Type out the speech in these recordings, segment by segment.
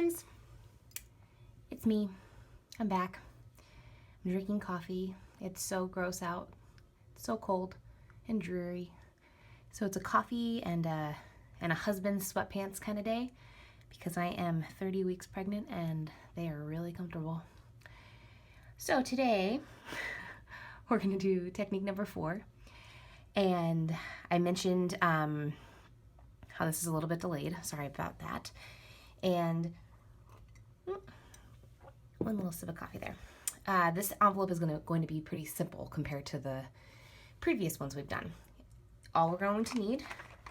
friends, it's me. I'm back. I'm drinking coffee. It's so gross out. It's so cold and dreary. So it's a coffee and a husband's sweatpants kind of day because I am 30 weeks pregnant and they are really comfortable. So today we're going to do technique number 4. And I mentioned how this is a little bit delayed. Sorry about that. And one little sip of coffee there. This envelope is going to be pretty simple compared to the previous ones we've done. All we're going to need,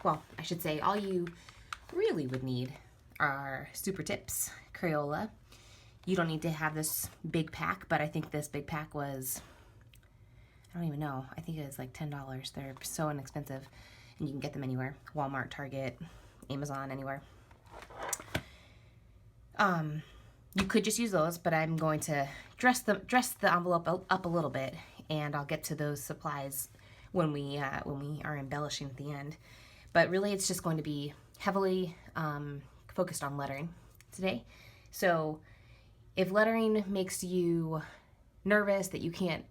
well, I should say all you really would need are Super Tips Crayola. You don't need to have this big pack, but I think this big pack was, I don't even know, I think it was like $10. They're so inexpensive and you can get them anywhere. Walmart, Target, Amazon, anywhere. You could just use those, but I'm going to dress the envelope up a little bit, and I'll get to those supplies when we are embellishing at the end. But really, it's just going to be heavily focused on lettering today. So, if lettering makes you nervous that you can't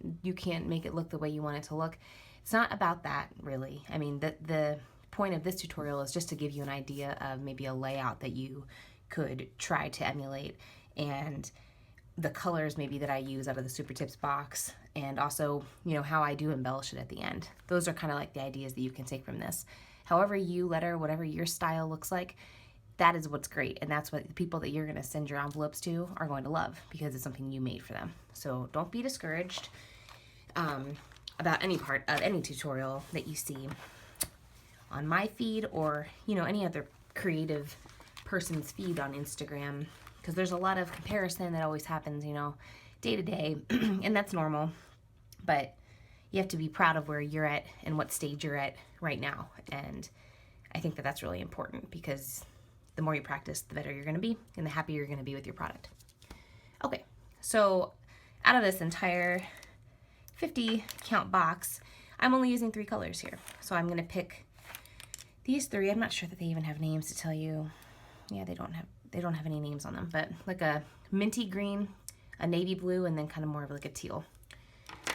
make it look the way you want it to look, it's not about that really. I mean, the point of this tutorial is just to give you an idea of maybe a layout that you could try to emulate, and the colors maybe that I use out of the Super Tips box, and also, you know, how I do embellish it at the end. Those are kind of like the ideas that you can take from this. However you letter, whatever your style looks like, that is what's great, and that's what the people that you're going to send your envelopes to are going to love because it's something you made for them. So don't be discouraged about any part of any tutorial that you see on my feed or, you know, any other creative person's feed on Instagram, because there's a lot of comparison that always happens, you know, day to day, and that's normal. But you have to be proud of where you're at and what stage you're at right now. And I think that that's really important because the more you practice, the better you're going to be and the happier you're going to be with your product. Okay, so out of this entire 50 count box, I'm only using 3 colors here. So I'm going to pick these 3. I'm not sure that they even have names to tell you. Yeah, they don't have any names on them, but like a minty green, a navy blue, and then kind of more of like a teal.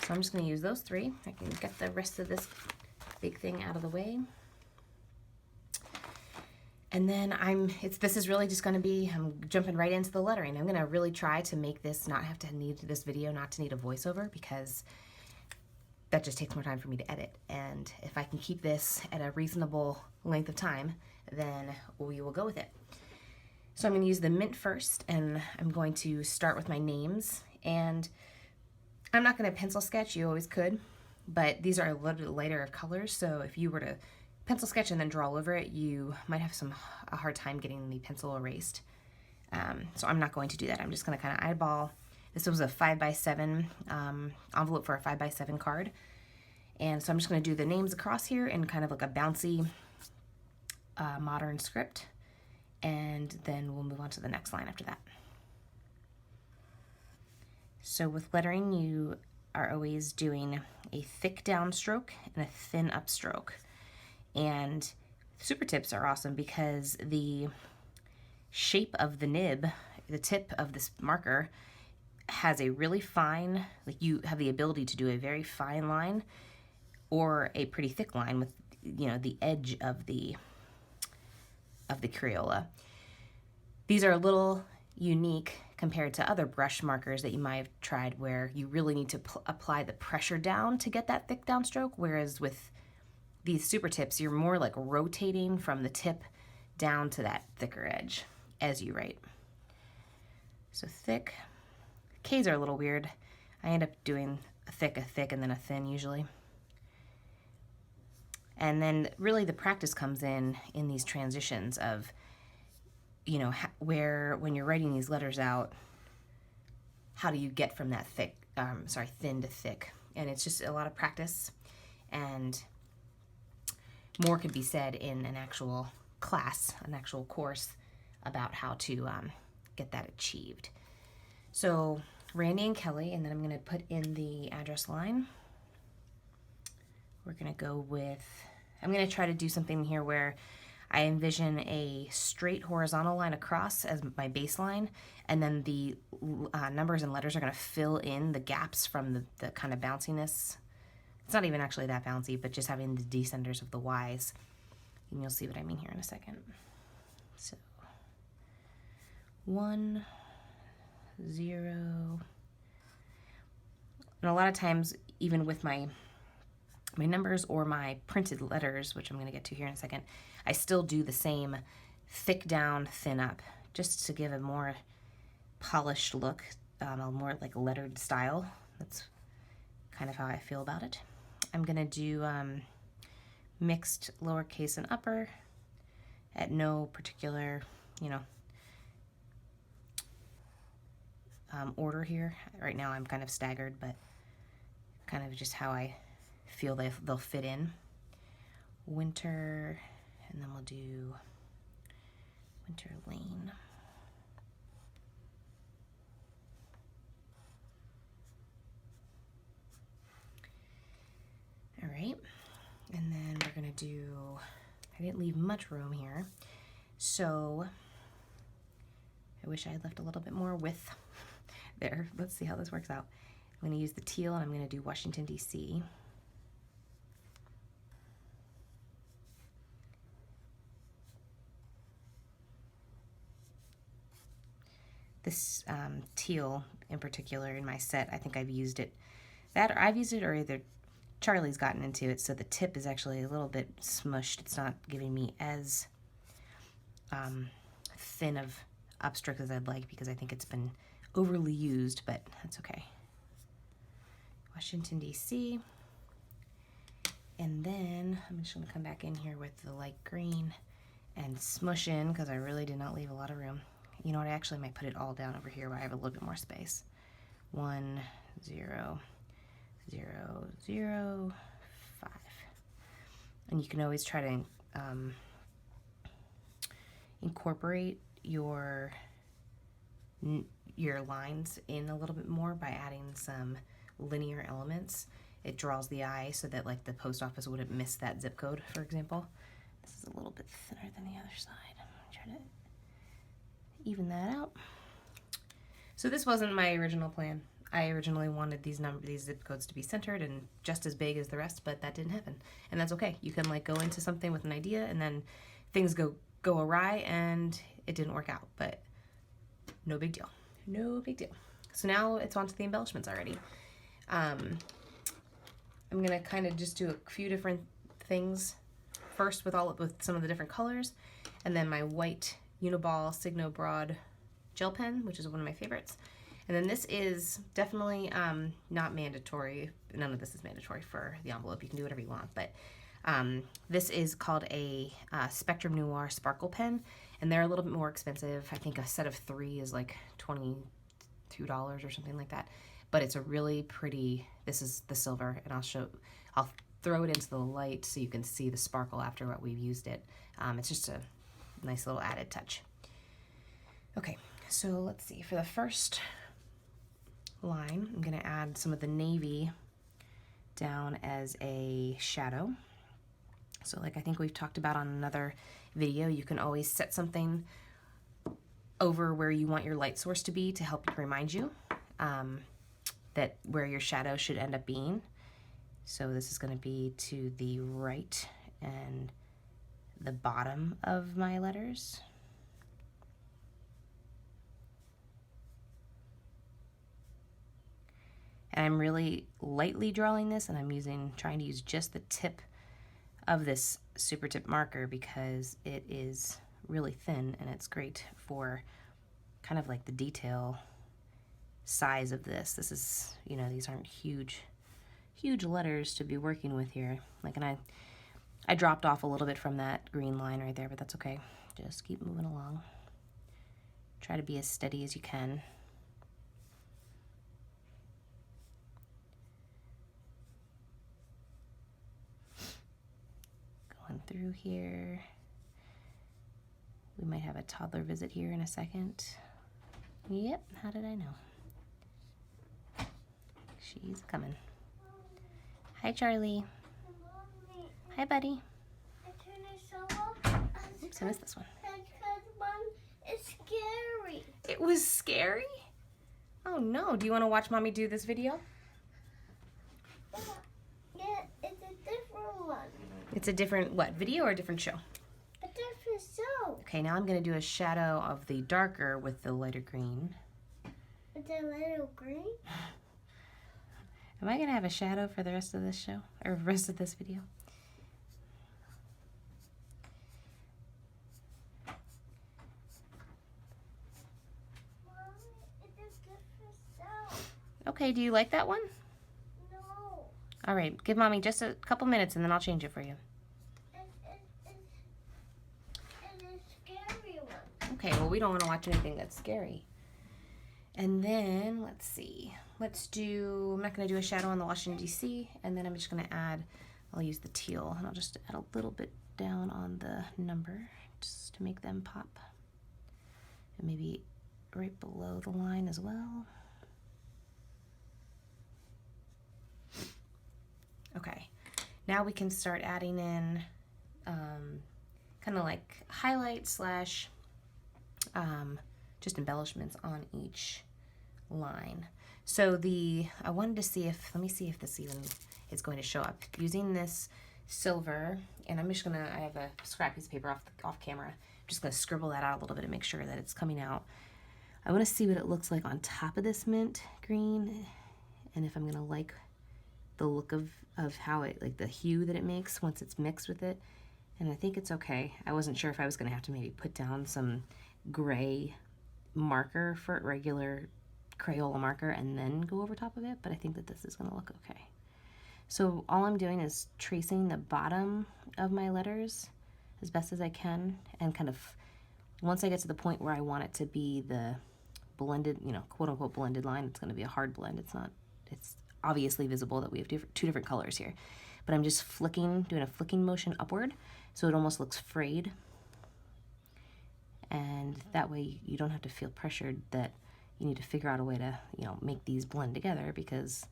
So I'm just going to use those 3. I can get the rest of this big thing out of the way. And then this is really just going to be, I'm jumping right into the lettering. I'm going to really try to make this not have to need this video, not to need a voiceover, because that just takes more time for me to edit. And if I can keep this at a reasonable length of time, then we will go with it. So I'm going to use the mint first, and I'm going to start with my names. And I'm not going to pencil sketch, you always could, but these are a little bit lighter of colors, so if you were to pencil sketch and then draw over it, you might have a hard time getting the pencil erased. So I'm not going to do that. I'm just going to kind of eyeball. This was a 5x7 envelope for a 5x7 card. And so I'm just going to do the names across here in kind of like a bouncy modern script. And then we'll move on to the next line after that. So with lettering, you are always doing a thick downstroke and a thin upstroke. And Super Tips are awesome because the shape of the nib, the tip of this marker, has a really fine, like you have the ability to do a very fine line or a pretty thick line with, you know, the edge of the Crayola. These are a little unique compared to other brush markers that you might have tried where you really need to apply the pressure down to get that thick downstroke, whereas with these Super Tips, you're more like rotating from the tip down to that thicker edge as you write. So thick. K's are a little weird. I end up doing a thick, and then a thin usually. And then really the practice comes in these transitions of, you know, when you're writing these letters out, how do you get from that thin to thick? And it's just a lot of practice, and more could be said in an actual class, an actual course about how to get that achieved. So Randy and Kelly, and then I'm going to put in the address line. We're going to go with, I'm going to try to do something here where I envision a straight horizontal line across as my baseline, and then the numbers and letters are going to fill in the gaps from the kind of bounciness. It's not even actually that bouncy, but just having the descenders of the Y's. And you'll see what I mean here in a second. So 1, 0. And a lot of times, even with my numbers or my printed letters, which I'm going to get to here in a second, I still do the same thick down, thin up, just to give a more polished look, a more like lettered style. That's kind of how I feel about it. I'm going to do mixed lowercase and upper at no particular, order here. Right now I'm kind of staggered, but kind of just how I feel they'll fit in. Winter, and then we'll do Winter Lane. All right, and then we're gonna do, I didn't leave much room here, so I wish I had left a little bit more width there. Let's see how this works out. I'm gonna use the teal, and I'm gonna do Washington, D.C. This teal in particular in my set, I think I've used it, or either Charlie's gotten into it, so the tip is actually a little bit smushed. It's not giving me as thin of upstroke as I'd like, because I think it's been overly used, but that's okay. Washington, D.C. And then I'm just going to come back in here with the light green and smush in, because I really did not leave a lot of room. You know what, I actually might put it all down over here where I have a little bit more space. 1, 0, 0, 0, 5. And you can always try to incorporate your lines in a little bit more by adding some linear elements. It draws the eye so that like the post office wouldn't miss that zip code, for example. This is a little bit thinner than the other side. I'm trying to even that out. So this wasn't my original plan. I originally wanted these zip codes to be centered and just as big as the rest, but that didn't happen. And that's okay. You can like go into something with an idea and then things go awry and it didn't work out, but no big deal. No big deal. So now it's on to the embellishments already. I'm gonna kind of just do a few different things first with some of the different colors, and then my white Uniball Signo Broad gel pen, which is one of my favorites. And then this is definitely not mandatory. None of this is mandatory for the envelope. You can do whatever you want, but this is called a Spectrum Noir Sparkle Pen, and they're a little bit more expensive. I think a set of 3 is like $22 or something like that. But it's a really pretty, this is the silver, and I'll throw it into the light so you can see the sparkle after what we've used it. It's just a nice little added touch. Okay, so let's see. For the first line, I'm gonna add some of the navy down as a shadow. So like I think we've talked about on another video, you can always set something over where you want your light source to be to help remind you that where your shadow should end up being. So this is going to be to the right and the bottom of my letters. And I'm really lightly drawing this, and I'm trying to use just the tip of this super tip marker because it is really thin and it's great for kind of like the detail size of this. This is, these aren't huge letters to be working with here. Like, and I dropped off a little bit from that green line right there, but that's okay. Just keep moving along. Try to be as steady as you can. Going through here. We might have a toddler visit here in a second. Yep, how did I know? She's coming. Hi, Charlie. Hi, buddy. I turned Oops, I missed this one. Because one is scary. It was scary? Oh no, do you want to watch Mommy do this video? Yeah, it's a different one. It's a different, what, video or a different show? A different show. Okay, now I'm going to do a shadow of the darker with the lighter green. It's a little green. Am I going to have a shadow for the rest of this show? Or the rest of this video? Mommy, it's a different show. Okay, do you like that one? No. All right, give Mommy just a couple minutes and then I'll change it for you. It's a scary one. Okay, well, we don't want to watch anything that's scary. And then, let's see. I'm not going to do a shadow on the Washington, D.C., and then I'm just going to add, I'll use the teal, and I'll just add a little bit down on the number, just to make them pop. And maybe right below the line as well. Okay, now we can start adding in kind of like highlight slash just embellishments on each line. So I wanted to see if, let me see if this even is going to show up. Using this silver, and I'm just gonna, I have a scrap piece of paper off camera. I'm just gonna scribble that out a little bit to make sure that it's coming out. I wanna see what it looks like on top of this mint green, and if I'm gonna like the look of how it, like the hue that it makes once it's mixed with it. And I think it's okay. I wasn't sure if I was gonna have to maybe put down some gray marker for regular Crayola marker and then go over top of it, but I think that this is gonna look okay. So all I'm doing is tracing the bottom of my letters as best as I can, and kind of, once I get to the point where I want it to be the blended, you know, quote unquote blended line, it's gonna be a hard blend. It's obviously visible that we have two different colors here, but I'm just flicking, doing a flicking motion upward, so it almost looks frayed. And that way you don't have to feel pressured that you need to figure out a way to, you know, make these blend together, because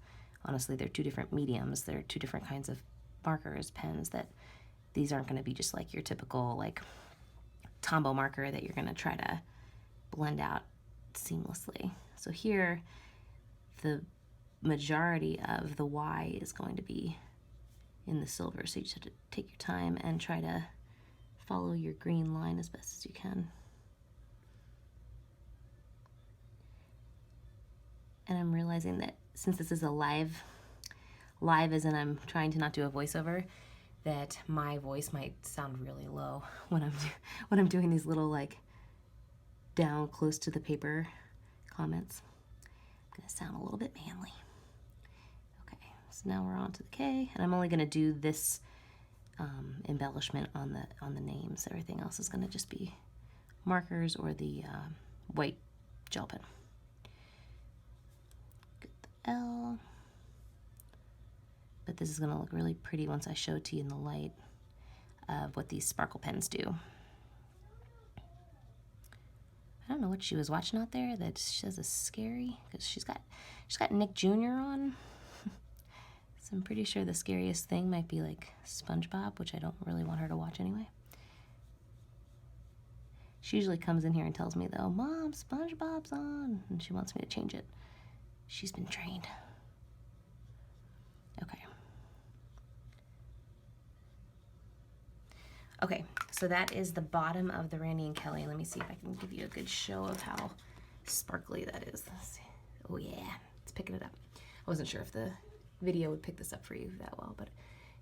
honestly they're two different mediums. They're two different kinds of markers, pens, that these aren't going to be just like your typical like Tombow marker that you're going to try to blend out seamlessly. So here the majority of the Y is going to be in the silver, so you just have to take your time and try to follow your green line as best as you can. And I'm realizing that since this is a live as in I'm trying to not do a voiceover, that my voice might sound really low when I'm doing these little like down close to the paper comments. I'm gonna sound a little bit manly. Okay, so now we're on to the K, and I'm only gonna do this embellishment on the names. Everything else is gonna just be markers or the white gel pen. L, but this is going to look really pretty once I show it to you in the light of what these sparkle pens do. I don't know what she was watching out there that says is scary, because she's got Nick Jr. on. So I'm pretty sure the scariest thing might be like SpongeBob, which I don't really want her to watch anyway. She usually comes in here and tells me though, "Mom, SpongeBob's on," and she wants me to change it. She's been trained. Okay. Okay, so that is the bottom of the Randy and Kelly. Let me see if I can give you a good show of how sparkly that is. Let's see. Oh yeah, it's picking it up. I wasn't sure if the video would pick this up for you that well, but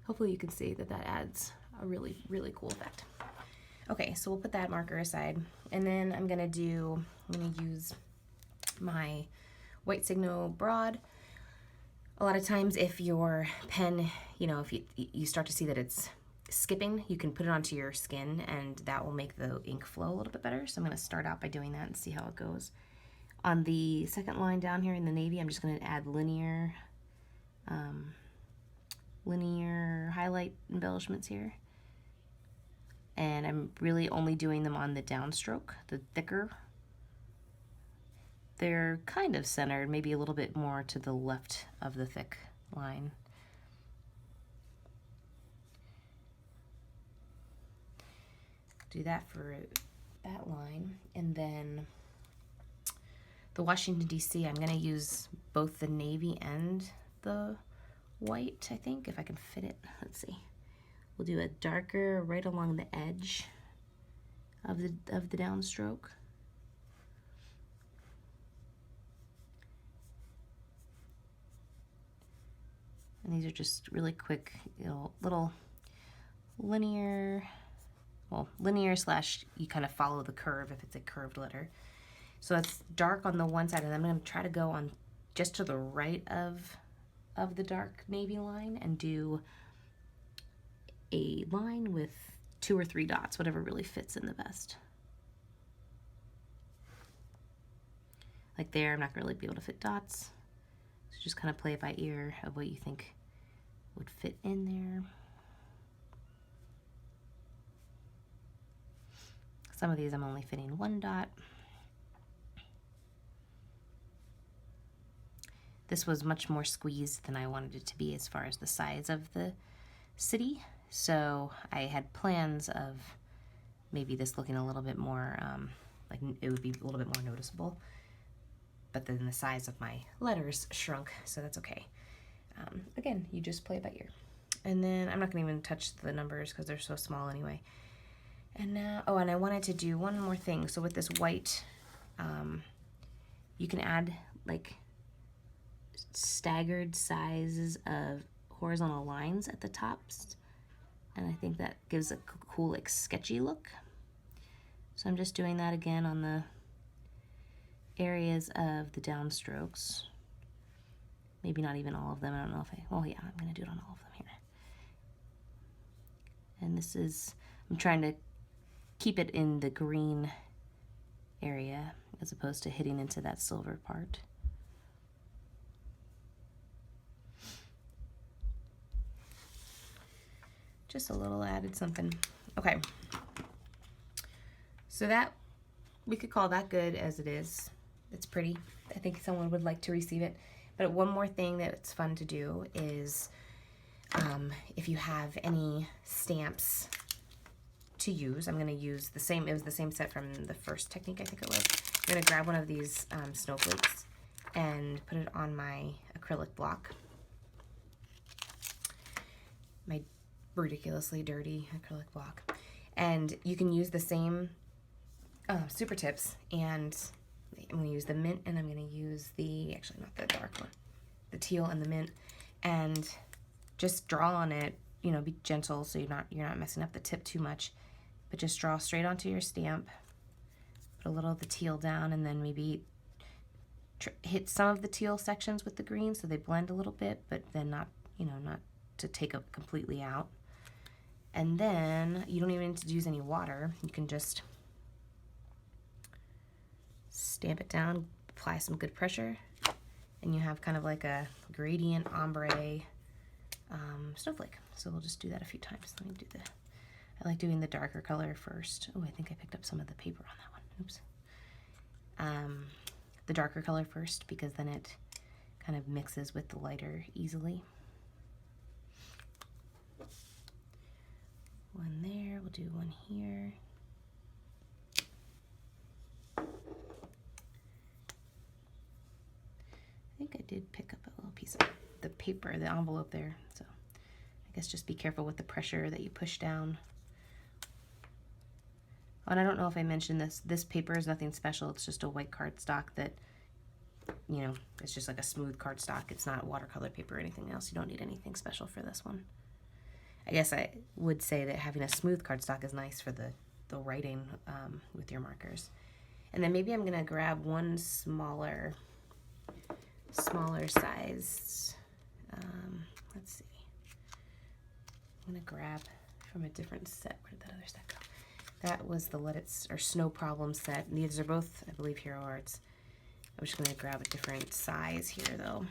hopefully you can see that that adds a really, really cool effect. Okay, so we'll put that marker aside, and then I'm gonna use my White Signo Broad. A lot of times if your pen, you know, if you start to see that it's skipping, you can put it onto your skin and that will make the ink flow a little bit better. So I'm going to start out by doing that and see how it goes. On the second line down here in the navy, I'm just going to add linear highlight embellishments here. And I'm really only doing them on the downstroke, the thicker. They're kind of centered, maybe a little bit more to the left of the thick line. do that for that line. And then the Washington DC, I'm gonna use both the navy and the white, I think, if I can fit it. Let's see. We'll do a darker right along the edge of the downstroke. And these are just really quick, little linear, well, linear slash you kind of follow the curve if it's a curved letter. So it's dark on the one side, and I'm going to try to go on just to the right of the dark navy line and do a line with 2 or 3 dots, whatever really fits in the best. Like there, I'm not going to really be able to fit dots. So just kind of play it by ear of what you think would fit in there. Some of these I'm only fitting 1 dot. This was much more squeezed than I wanted it to be as far as the size of the city. So I had plans of maybe this looking a little bit more, like it would be a little bit more noticeable. But then the size of my letters shrunk, so that's okay. Again, you just play it by ear. And then I'm not gonna even touch the numbers because they're so small anyway. And now, oh, and I wanted to do one more thing. So with this white, you can add like staggered sizes of horizontal lines at the tops. And I think that gives a cool, like, sketchy look. So I'm just doing that again on the areas of the downstrokes. Maybe not even all of them. I don't know if well, yeah, I'm going to do it on all of them here. And this is, I'm trying to keep it in the green area as opposed to hitting into that silver part. Just a little added something. Okay. So that, we could call that good as it is. It's pretty. I think someone would like to receive it. But one more thing that's fun to do is if you have any stamps to use, I'm going to use the same, it was the same set from the first technique, I think it was. I'm going to grab one of these snowflakes and put it on my acrylic block. My ridiculously dirty acrylic block. And you can use the same super tips, and I'm going to use the mint, and I'm going to use the, actually not the dark one, the teal and the mint, and just draw on it, you know, be gentle so you're not messing up the tip too much, but just draw straight onto your stamp, put a little of the teal down, and then maybe hit some of the teal sections with the green so they blend a little bit, but then not, you know, not to take it completely out. And then you don't even need to use any water. You can just stamp it down, apply some good pressure, and you have kind of like a gradient ombre snowflake. So we'll just do that a few times. Let me do I like doing the darker color first. Oh, I think I picked up some of the paper on that one. Oops. The darker color first, because then it kind of mixes with the lighter easily. One there, we'll do one here. I think I did pick up a little piece of the paper, the envelope there, so I guess just be careful with the pressure that you push down. And I don't know if I mentioned this paper is nothing special, it's just a white cardstock that, you know, it's just like a smooth cardstock. It's not watercolor paper or anything else. You don't need anything special for this one. I guess I would say that having a smooth cardstock is nice for the writing with your markers. And then maybe I'm going to grab one smaller size. Let's see. I'm going to grab from a different set. Where did that other set go? That was the Let It or Snow Problem set. And these are both, I believe, Hero Arts. I'm just going to grab a different size here, though.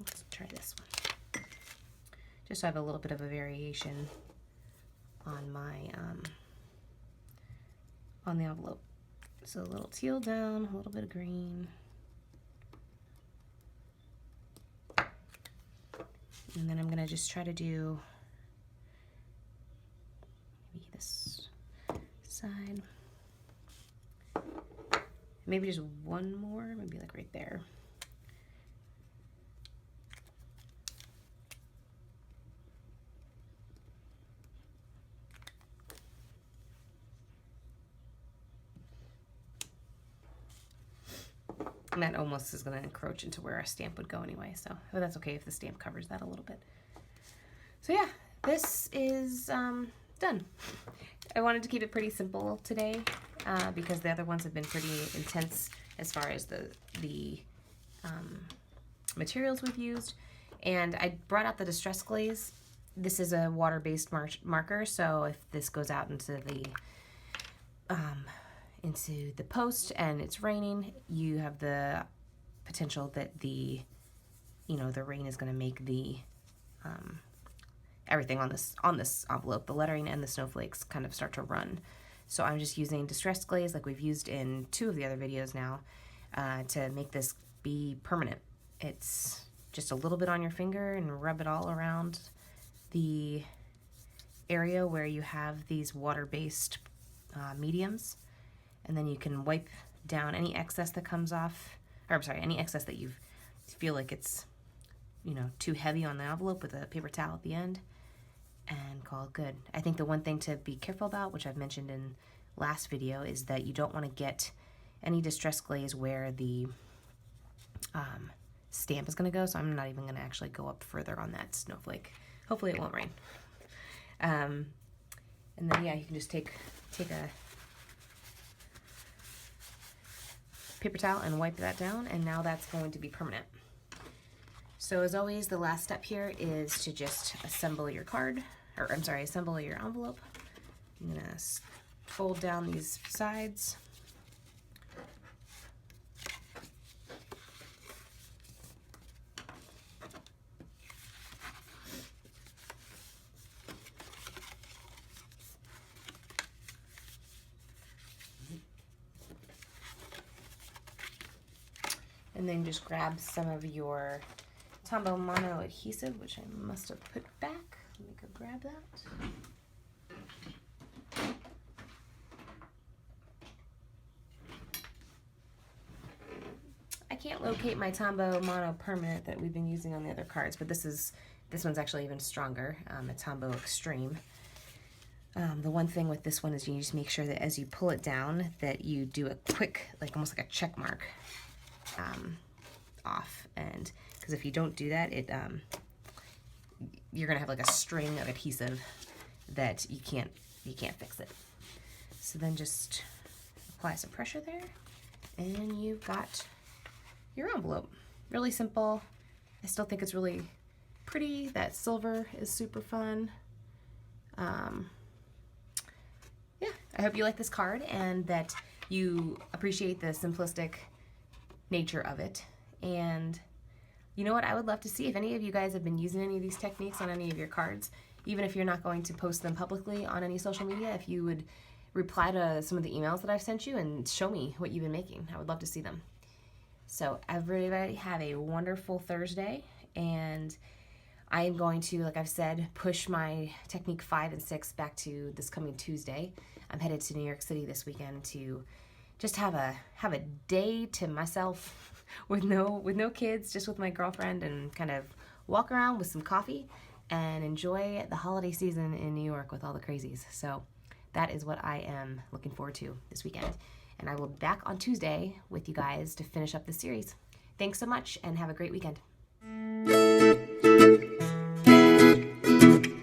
Let's try this one. Just so I have a little bit of a variation on my on the envelope. So a little teal down, a little bit of green. And then I'm gonna just try to do maybe this side. Maybe just one more, maybe like right there. And that almost is going to encroach into where our stamp would go anyway, so but that's okay if the stamp covers that a little bit. So yeah, this is done. I wanted to keep it pretty simple today because the other ones have been pretty intense as far as the materials we've used. And I brought out the Distress Glaze. This is a water-based marker, so if this goes out into the post and it's raining, you have the potential that the rain is going to make the everything on this envelope, the lettering and the snowflakes, kind of start to run. So I'm just using Distress Glaze like we've used in 2 of the other videos now to make this be permanent. It's just a little bit on your finger and rub it all around the area where you have these water-based mediums, and then you can wipe down any excess that comes off, or I'm sorry, any excess that you feel like it's too heavy on the envelope, with a paper towel at the end, and call it good. I think the one thing to be careful about, which I've mentioned in last video, is that you don't want to get any Distress Glaze where the stamp is going to go, so I'm not even going to actually go up further on that snowflake. Hopefully it won't rain. And then yeah, you can just take a paper towel and wipe that down, and now that's going to be permanent. So as always, the last step here is to just assemble your card, or I'm sorry, assemble your envelope. I'm gonna fold down these sides. And then just grab some of your Tombow Mono adhesive, which I must have put back. Let me go grab that. I can't locate my Tombow Mono Permanent that we've been using on the other cards, but this one's actually even stronger, a Tombow Extreme. The one thing with this one is you just make sure that as you pull it down that you do a quick, like almost like a check mark off, and because if you don't do that, you're gonna have like a string of adhesive that you can't fix it. So then just apply some pressure there, and you've got your envelope. Really simple. I still think it's really pretty. That silver is super fun. Yeah, I hope you like this card and that you appreciate the simplistic nature of it. And you know what, I would love to see if any of you guys have been using any of these techniques on any of your cards, even if you're not going to post them publicly on any social media. If you would reply to some of the emails that I've sent you and show me what you've been making, I would love to see them. So everybody have a wonderful Thursday, and I am going to, like I've said, push my technique 5 and 6 back to this coming Tuesday. I'm headed to New York City this weekend to just have a day to myself with no kids, just with my girlfriend, and kind of walk around with some coffee and enjoy the holiday season in New York with all the crazies. So that is what I am looking forward to this weekend. And I will be back on Tuesday with you guys to finish up the series. Thanks so much and have a great weekend.